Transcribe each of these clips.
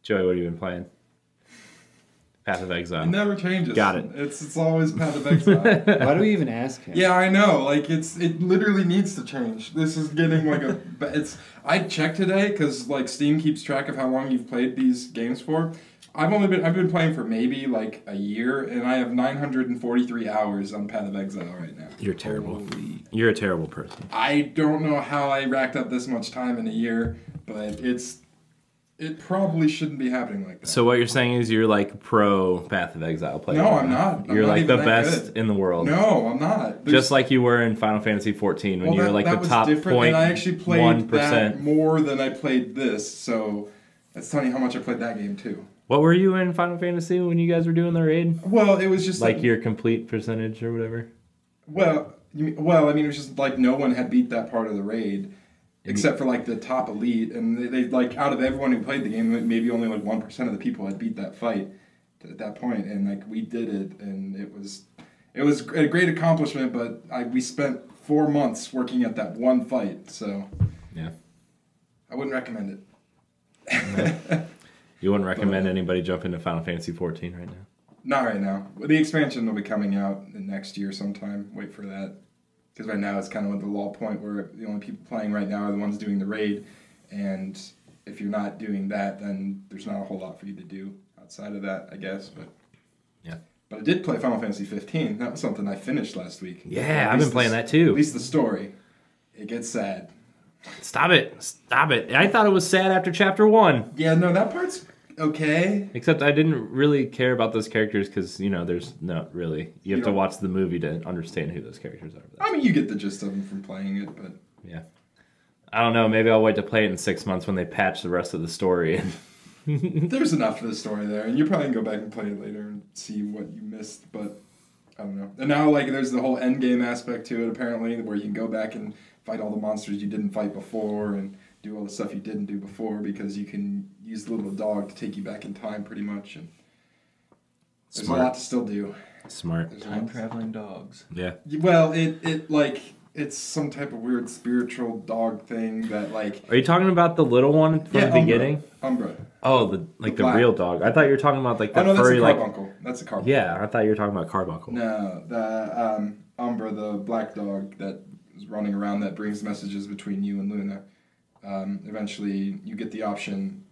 Joey, what have you been playing? Path of Exile. It never changes. Got it. It's always Path of Exile. Why do we even ask him? Yeah, I know. Like it literally needs to change. This is getting like a. I checked today because like Steam keeps track of how long you've played these games for. I've been playing for maybe like a year, and I have 943 hours on Path of Exile right now. You're terrible. You're a terrible person. I don't know how I racked up this much time in a year, but it probably shouldn't be happening like that. So what you're saying is you're like pro Path of Exile player. No, I'm not. You're not like the even that best good. in the world. No, I'm not. Just like you were in Final Fantasy 14 when you were like that the was top different, point and I actually played 1%. that more than I played this, so that's telling you how much I played that game too. What were you in Final Fantasy when you guys were doing the raid? Well, it was just like your complete percentage or whatever. Well, I mean, it was just like no one had beat that part of the raid, except for like the top elite, and they like out of everyone who played the game, maybe only like 1% of the people had beat that fight at that point, and like we did it, and it was a great accomplishment, but we spent 4 months working at that one fight, so yeah, I wouldn't recommend it. No. You wouldn't recommend anybody jump into Final Fantasy 14 right now? Not right now. The expansion will be coming out next year sometime. Wait for that. Because right now it's kind of at the lull point where the only people playing right now are the ones doing the raid. And if you're not doing that, then there's not a whole lot for you to do outside of that, I guess. But yeah. But I did play Final Fantasy 15. That was something I finished last week. Yeah, I've been playing that too. At least the story. It gets sad. Stop it. Stop it. I thought it was sad after chapter 1. Yeah, no, that part's okay. Except I didn't really care about those characters because, there's not really. You have to watch the movie to understand who those characters are. I mean, you get the gist of them from playing it, but... Yeah. I don't know. Maybe I'll wait to play it in 6 months when they patch the rest of the story. There's enough for the story there, and you probably can go back and play it later and see what you missed, but I don't know. And now, there's the whole endgame aspect to it, apparently, where you can go back and fight all the monsters you didn't fight before and do all the stuff you didn't do before because you can use the little dog to take you back in time pretty much. And there's a lot to still do. Smart. Time-traveling dogs. Yeah. Well, it's some type of weird spiritual dog thing that Are you talking about the little one from the beginning? Umbra. Oh, the real dog. I thought you were talking about the furry that's a carbuncle. That's a carbuncle. Yeah, I thought you were talking about carbuncle. No, the Umbra, the black dog that is running around that brings messages between you and Luna. Eventually, you get the option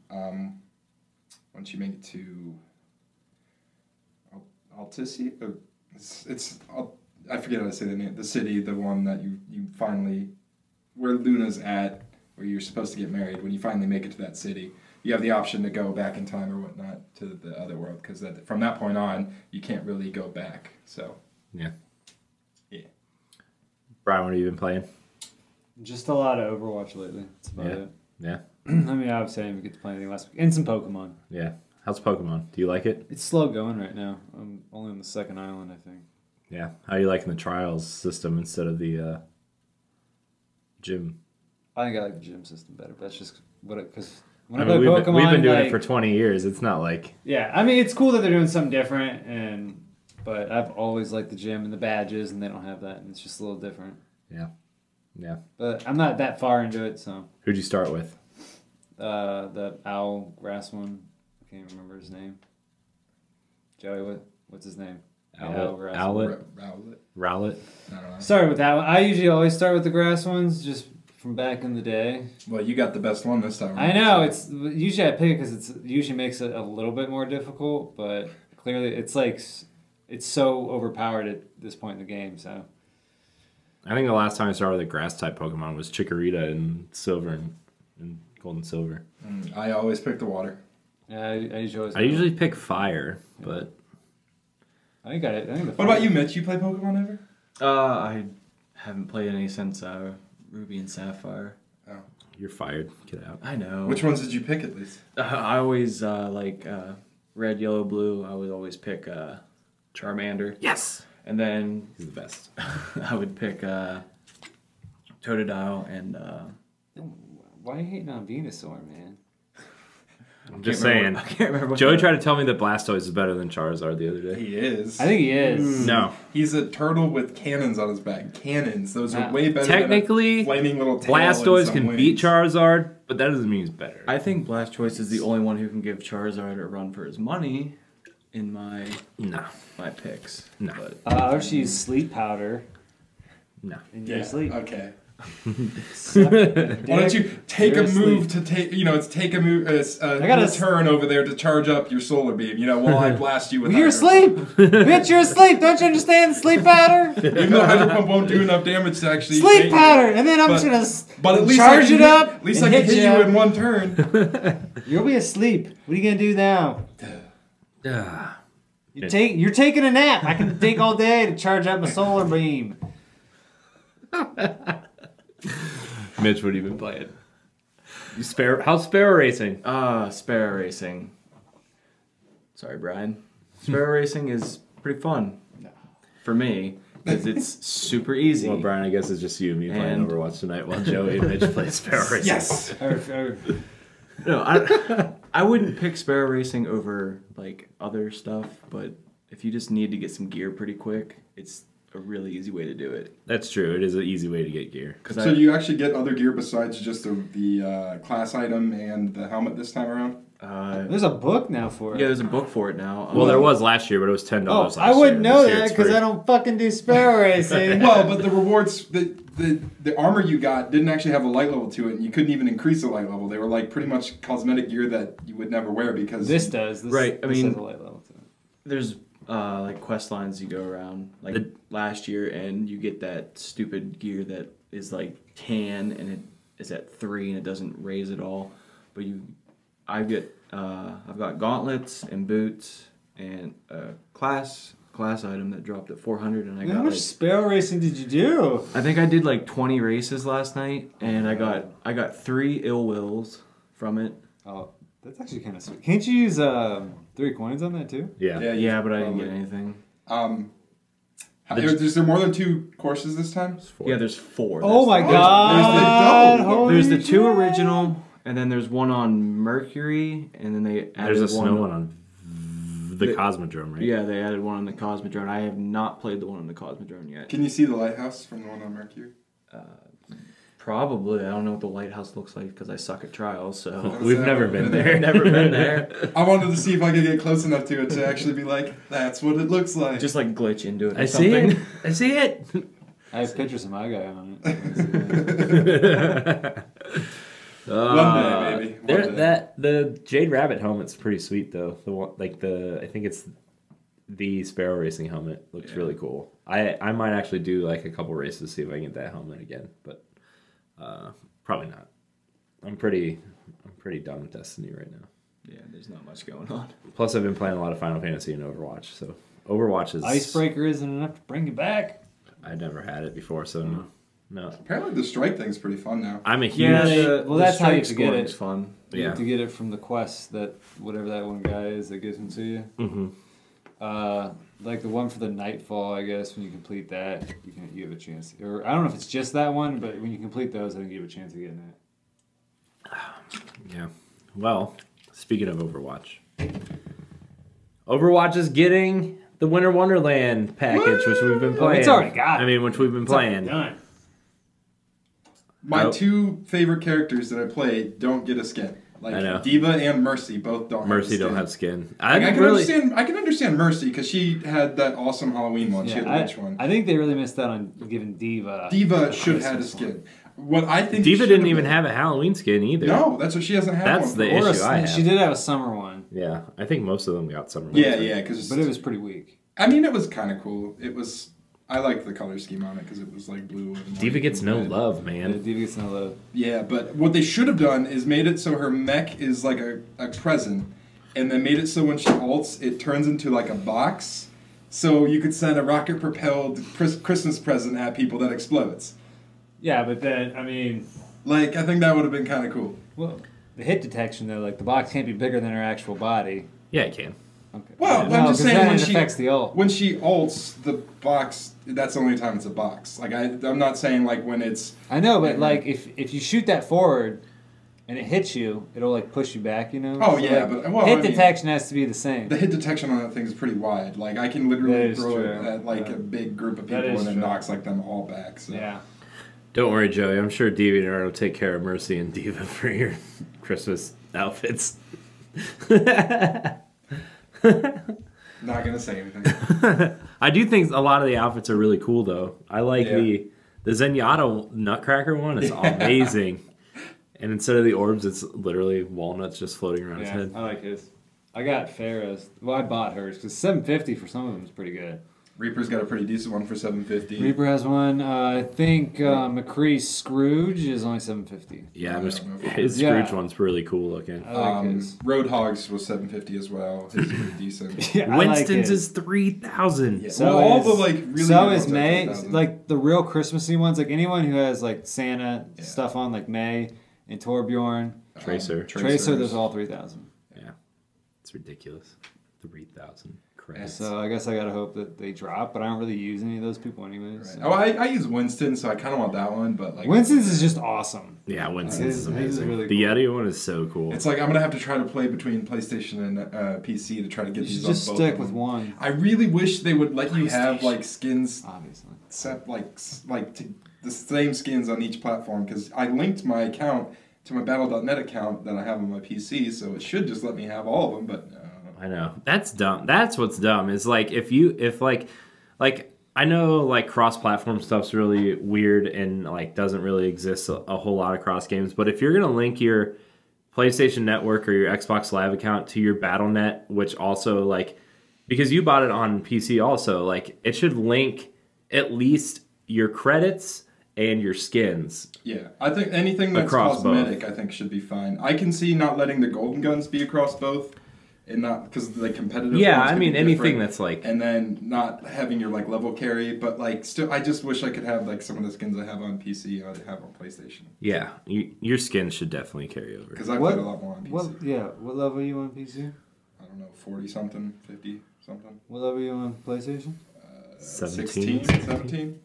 once you make it to Altici. I forget how to say the name. The city, the one that you finally, where Luna's at, where you're supposed to get married. When you finally make it to that city, you have the option to go back in time or whatnot to the other world because from that point on, you can't really go back. So yeah. Brian, what have you been playing? Just a lot of Overwatch lately. That's about it. Yeah. I mean, obviously I didn't get to play anything last week. And some Pokemon. Yeah. How's Pokemon? Do you like it? It's slow going right now. I'm only on the second island, I think. Yeah. How are you liking the trials system instead of the gym? I think I like the gym system better, but that's just because when I play Pokemon, we've been doing it for 20 years. It's not like... Yeah, I mean, it's cool that they're doing something different, but I've always liked the gym and the badges, and they don't have that, and it's just a little different. Yeah. Yeah. But I'm not that far into it, so... Who'd you start with? The owl grass one. I can't remember his name. Joey, what's his name? Owlet? Rowlet? I don't know. Sorry with that one. I usually always start with the grass ones, just from back in the day. Well, you got the best one this time. I know. It's usually I pick it because it usually makes it a little bit more difficult, but clearly it's so overpowered at this point in the game, so... I think the last time I started with a grass-type Pokemon was Chikorita in Silver and Gold and Silver. I always pick the water. Yeah, I usually pick fire, but... I think I what about you, Mitch? You play Pokemon ever? I haven't played any since Ruby and Sapphire. Oh. You're fired. Get out. I know. Which ones did you pick at least? I always like red, yellow, blue. I would always pick Charmander. Yes! And then... He's the best. I would pick Totodile and... Why are you hating on Venusaur, man? I'm just saying. I can't remember. What Joey tried to tell me that Blastoise is better than Charizard the other day. He is. I think he is. No. He's a turtle with cannons on his back. Cannons. Those are way better Technically, than a flaming little tail Blastoise and some can wings. beat Charizard, but that doesn't mean he's better. I think Blastoise is the only one who can give Charizard a run for his money in my picks. No. But I should use sleep powder No. in your sleep. Okay. Suck Why don't you take You're a move asleep. to take? It's take a move. I gotta turn over there to charge up your solar beam. While I blast you with. You're Hydro asleep! Bitch, you're asleep! Don't you understand sleep powder? Pump. Even though Hydro Pump won't do enough damage to actually. Sleep powder! And then I'm But- just gonna But at least charge it up. At least and I can hit you ya. in one turn. You'll be asleep. What are you gonna do now? Ah. You're taking a nap. I can take all day to charge up my solar beam. Mitch, what have you been playing? How's Sparrow Racing? Sparrow Racing. Sorry, Brian. Sparrow Racing is pretty fun. For me, because it's super easy. Well, Brian, I guess it's just you and me playing And- Overwatch tonight while Joey and Mitch play Sparrow Racing. Yes. No, I wouldn't pick Sparrow Racing over like other stuff, but if you just need to get some gear pretty quick, it's a really easy way to do it. That's true. It is an easy way to get gear. So you actually get other gear besides just the class item and the helmet this time around? There's a book now for it. Yeah, there's a book for it now. Well, there was last year, but it was $10 Oh, last I wouldn't year. know This year that it's because free. I don't fucking do Sparrow Racing. Well, but the rewards, the armor you got didn't actually have a light level to it, and you couldn't even increase the light level. They were like pretty much cosmetic gear that you would never wear because This does. This, Right, I this mean- has a light level to it. There's like quest lines you go around like last year, and you get that stupid gear that is like tan and it is at 3 and it doesn't raise at all. But I've got gauntlets and boots and a class item that dropped at 400, and I How got much like, Sparrow Racing did you do? I think I did like 20 races last night, and I got 3 ill wills from it. Oh, that's actually kind of sweet. Can't you use 3 coins on that too? Yeah. Yeah, but I didn't get anything. Is there more than 2 courses this time? Yeah, there's 4. Oh my there's god! the double. Holy There's the 2 shit. original, and then there's one on Mercury, and then they added There's a snow one on the Cosmodrome, right? Yeah, they added one on the Cosmodrome. I have not played the one on the Cosmodrome yet. Can you see the lighthouse from the one on Mercury? Probably. I don't know what the lighthouse looks like because I suck at trials, so We've never been there. never been there. I wanted to see if I could get close enough to it to actually be like, that's what it looks like. Just like glitch into it or I see something. it. I see it. I have pictures of my guy on it. One day, baby. One day. The Jade Rabbit helmet's pretty sweet though. The one, I think it's the Sparrow Racing helmet looks really cool. I might actually do like a couple races to see if I can get that helmet again, but probably not. I'm pretty done with Destiny right now. Yeah, there's not much going on. Plus, I've been playing a lot of Final Fantasy and Overwatch, so Overwatch is Icebreaker isn't enough to bring you back. I never had it before, so no. Apparently the strike thing's pretty fun now. I'm a huge Yeah, Well, that's how you strike have to get scoring's it. fun. You Yeah. have to get it from the quest that whatever that one guy is that gives them to you. Mm-hmm. Like the one for the Nightfall, I guess. When you complete that, you have a chance. Or I don't know if it's just that one, but when you complete those, I think you have a chance of getting it. Yeah. Well, speaking of Overwatch, Overwatch is getting the Winter Wonderland package, which we've been playing. It's already got it. I mean, which we've been playing. Done. My Oh. 2 favorite characters that I play don't get a skin. Like I know. Diva and Mercy both don't. Mercy have a skin. don't have skin. Like, I can understand Mercy because she had that awesome Halloween one. She had the witch one. I think they really missed out on giving Diva. Diva should have had a skin. What I think Diva should didn't have even been- have a Halloween skin either. No, that's what she doesn't have. That's one. the Or issue I have. she did have a summer one, Yeah, I think most of them got summer. Yeah, ones. yeah, because but it was pretty weak. I mean, it was kind of cool. It was. I liked the color scheme on it because it was like blue. And Diva white gets and no red. love, Yeah, man. Diva gets no love. Yeah, but what they should have done is made it so her mech is like a present, and then made it so when she ults, it turns into like a box, so you could send a rocket-propelled Christmas present at people that explodes. Yeah, but then I mean, Like, I think that would have been kind of cool. well, the hit detection though, like the box can't be bigger than her actual body. Yeah, it can. Okay. Well, Yeah, I'm just 'cause saying then when it she affects the ult. when she ults, the box. That's the only time it's a box. Like I'm not saying like when it's. I know, but like if you shoot that forward, and it hits you, it'll like push you back, you know? Oh So, yeah, like, but well, hit I mean, detection has to be the same. the hit detection on that thing is pretty wide. Like I can That literally is throw it true. at like Yeah. a big group of That people is and it true. knocks like them all back. So. Yeah. Don't worry, Joey. I'm sure DeviantArt will take care of Mercy and Diva for your Christmas outfits. Not gonna say anything. I do think a lot of the outfits are really cool, though. I like Yeah. the Zenyatta Nutcracker one. It's amazing. And instead of the orbs, it's literally walnuts just floating around his Yeah, head. I like his. I got Farrah's. Well, I bought hers because $750 for some of them is pretty good. Reaper's got a pretty decent one for $750. Reaper has one. I think McCree's Scrooge is only $750. Yeah, I don't know if his Yeah. Scrooge one's really cool looking. I like his. Roadhogs was $750 as well. His is pretty decent. Yeah, I like Winston's his. is 3,000. Yeah. So well, all is- the like really So good is ones are May. 3,000. Like the real Christmassy ones. Like anyone who has like Santa Yeah. stuff on, like May and Torbjorn. Tracer. Tracer, there's all 3,000. Yeah, it's ridiculous. 3,000 Yeah, credits. so I guess I gotta hope that they drop, but I don't really use any of those people anyways. Right. Oh, I use Winston, so I kind of want that one, but like Winston's is just awesome. Yeah, Winston's His- is his is amazing. really The cool. Yeti one is so cool. It's like I'm gonna have to try to play between PlayStation and PC to try to get You these. should on just both stick of with them. one, I really wish they would let you have like skins obviously. set the same skins on each platform because I linked my account to my Battle.net account that I have on my PC, so it should just let me have all of them. But I know. That's dumb. That's what's dumb is like if I know like cross-platform stuff's really weird and like doesn't really exist a whole lot of cross games, but if you're gonna link your PlayStation Network or your Xbox Live account to your Battle.net, which also like because you bought it on PC also, like it should link at least your credits and your skins. yeah, I think anything that's Across cosmetic, I think should be fine. I can see not letting the golden guns be across both, and not because the competitive. Yeah, ones I could mean be anything different. that's like And then not having your like level carry, but like still, I just wish I could have like some of the skins I have on PC I have on PlayStation yeah, your skins should definitely carry over. because I What- played a lot more on PC. What level are you on PC? I don't know, 40 something, 50 something, What level are you on PlayStation? 17? 16, 17,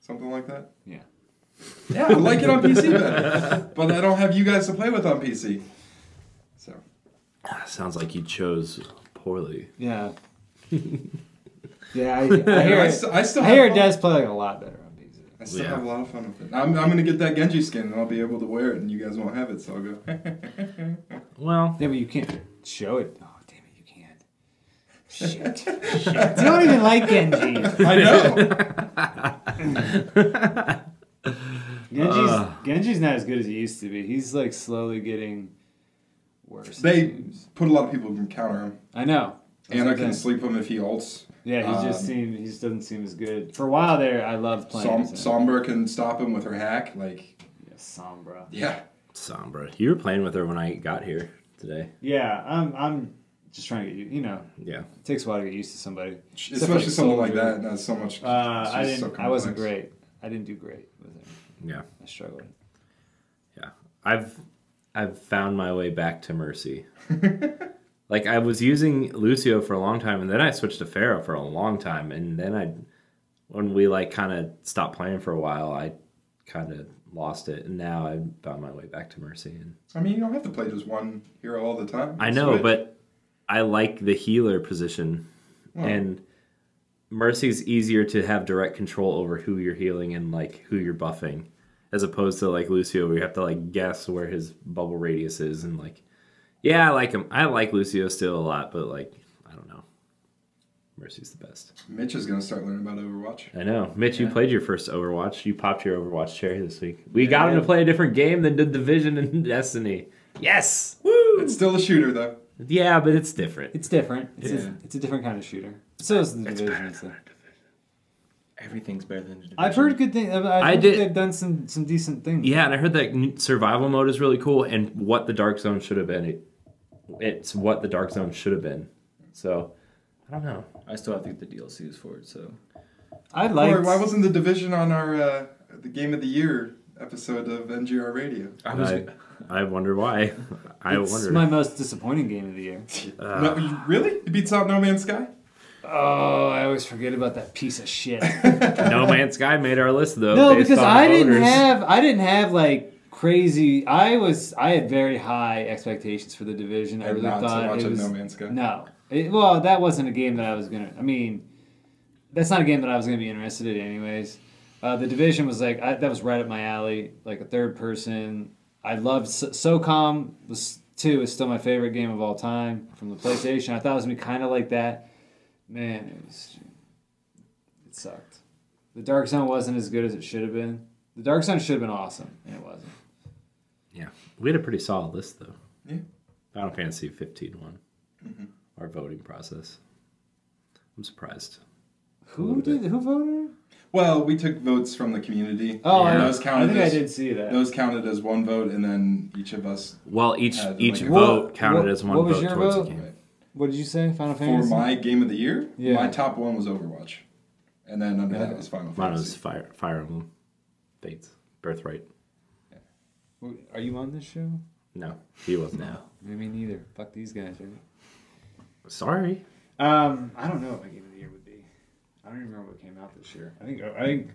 something like that. Yeah. Yeah, I like it on PC better, but I don't have you guys to play with on PC. So Sounds like you chose poorly. Yeah. Yeah, I hear I it. still I hear it have fun. does play like a lot better on PC. I still Yeah. have a lot of fun with it. I'm gonna get that Genji skin and I'll be able to wear it, and you guys won't have it, so I'll go. Well, Yeah, but you can't show it. Oh, damn it, you can't. Shit. Shit. You don't even like Genji. I know. Genji's not as good as he used to be. He's like slowly getting worse. it They seems. put a lot of people who can counter him. I know. That's And I what I'm can saying. sleep him if he ults. Yeah, he just doesn't seem as good. For a while there, I loved playing. as him. Sombra can stop him with her hack. Like, Yeah, Sombra. yeah. Sombra. You were playing with her when I got here today. Yeah, I'm just trying to get you. You know, Yeah. it takes a while to get used to somebody. Especially someone like Soldier. that. And that's so much. I it's just didn't. so I wasn't complex. great. I didn't do great with him. Yeah. I struggled. Yeah. I've found my way back to Mercy. Like I was using Lucio for a long time and then I switched to Pharaoh for a long time and then when we like kind of stopped playing for a while, I kind of lost it and now I found my way back to Mercy and I mean, you don't have to play just one hero all the time. I know, Switch. but I like the healer position Well, and Mercy's easier to have direct control over who you're healing and like who you're buffing as opposed to like Lucio where you have to like guess where his bubble radius is and like yeah, I like him. I like Lucio still a lot, but like I don't know. Mercy's the best. Mitch is gonna start learning about Overwatch. I know. Mitch, you Yeah. played your first Overwatch. You popped your Overwatch cherry this week. We got him to play a different game than the Division and Destiny. Yes! Woo! It's still a shooter though. Yeah, but it's different. It's different. It's, Yeah. it's a different kind of shooter. So is the division. So. Everything's better than the division. I've heard good things. I've I heard did- they've done some decent things. Yeah, and I heard that survival mode is really cool and what the Dark Zone should have been. It's what the Dark Zone should have been. So, I don't know. I still have to get the DLCs for it, so. I Or like. why wasn't the division on our the Game of the Year episode of NGR Radio? I wonder why. I It's wonder. my most disappointing game of the year. No, really? It beats out No Man's Sky? Oh, I always forget about that piece of shit. No Man's Sky made our list though. No, based because on I voters. didn't have like crazy. I had very high expectations for the Division. I really not thought so much it of was No Man's Sky. no. Well, that wasn't a game that I was gonna. I mean, that's not a game that I was gonna be interested in, anyways. The Division was like that was right up my alley, like a third person. I loved SOCOM 2 is still my favorite game of all time from the PlayStation. I thought it was gonna be kind of like that. Man, it sucked. The Dark Zone wasn't as good as it should have been. The Dark Zone should have been awesome, and it wasn't. Yeah, we had a pretty solid list though. Yeah. Final Fantasy 15 won our voting process. I'm surprised. Who voted? Well, we took votes from the community. Oh, Yeah. Those counted I think I as, did see that. Those counted as one vote, and then each of us. Well, each Had, each like, vote counted as one what was vote your towards vote? the game. What did you say? Final For Fantasy? my game of the year, Yeah. my top one was Overwatch, and then under that was Final Mine was Fantasy. Fire Emblem, Fates, Birthright. Are you on this show? No, he wasn't. No, me neither. Fuck these guys, right? Sorry. I don't know what my game of the year would be. I don't even remember what came out this year. I think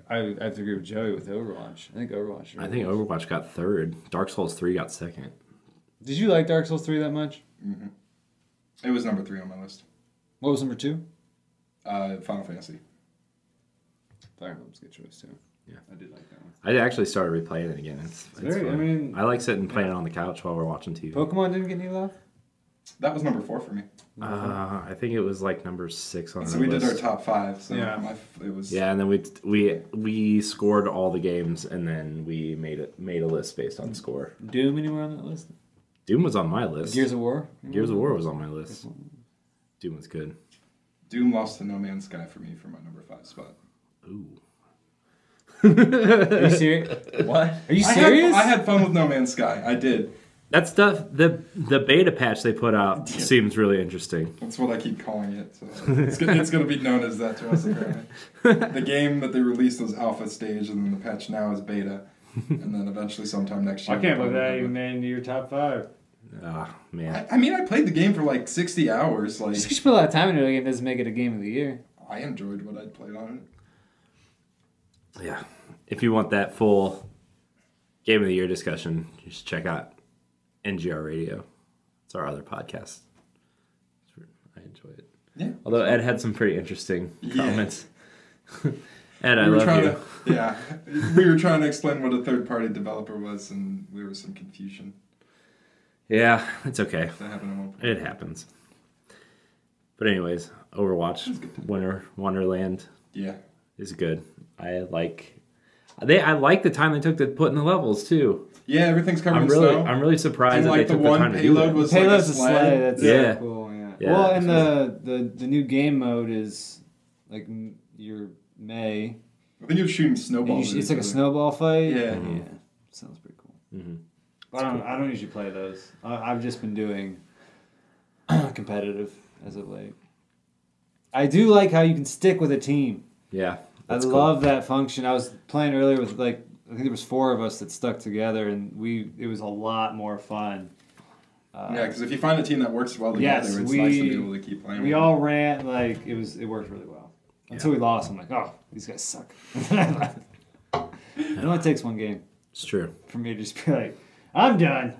I have to agree with Joey with Overwatch. I think Overwatch. I think Overwatch got third. Dark Souls 3 got second. Did you like Dark Souls 3 that much? Mm-hmm. It was number 3 on my list. What was number 2? Final Fantasy. Fire Emblem's a good choice too. Yeah. I did like that one. I actually started replaying it again. It's very- fun. I mean- I like sitting playing it on the couch while we're watching TV. Pokemon didn't get any love. That was number 4 for me. I think it was like number 6 on So our we list. did our top 5. So Yeah. it was. Yeah, and then we scored all the games, and then we made a list based on score. Doom anywhere on that list? Doom was on my list. Gears of War. Gears of War was on my list. Doom was good. Doom lost to No Man's Sky for me for my number 5 spot. Ooh. Are you serious? What? Are you serious? I had fun with No Man's Sky. I did. That stuff, the beta patch they put out seems really interesting. That's what I keep calling it. So it's going to be known as that to us, apparently. The game that they released was alpha stage, and then the patch now is beta. And then eventually sometime next year. I can't believe that even made into your top 5. Ah, man. I mean, I played the game for like 60 hours. Like, Just because you put a lot of time into a game doesn't make it a game of the year. I enjoyed what I'd played on it. Yeah. If you want that full Game of the Year discussion, you should check out NGR Radio. It's our other podcast. I enjoy it. Yeah. Although Ed had some pretty interesting Yeah. comments. Ed, I We were love trying you. to, yeah, we were trying to explain what a third-party developer was, and there was some confusion. Yeah, it's okay. That happened at one point. It happens. But anyways, Overwatch, Winter Wonderland Yeah. is good. I like the time they took to put in the levels too. Yeah, everyth's covered in snow. I'm really surprised And that like they the took the one time to do payload that. was Payload's like a sleigh. That's Yeah. so cool. Yeah. Yeah, Well, and that's the new game mode is like your May. I think you're shooting snowballs. It's like a snowball fight. Yeah. Yeah. Sounds pretty cool. Mhm. I don't usually play those. I've just been doing competitive as of late. I do like how you can stick with a team. Yeah, I that's cool. love that function. I was playing earlier with I think there was 4 of us that stuck together, and it was a lot more fun. Yeah, because if you find a team that works well together, Yes, it's nice to be able to keep playing. We with all ran it worked really well until we lost. I'm like, oh, these guys suck. It only takes one game It's true. for me to just be like, I'm done.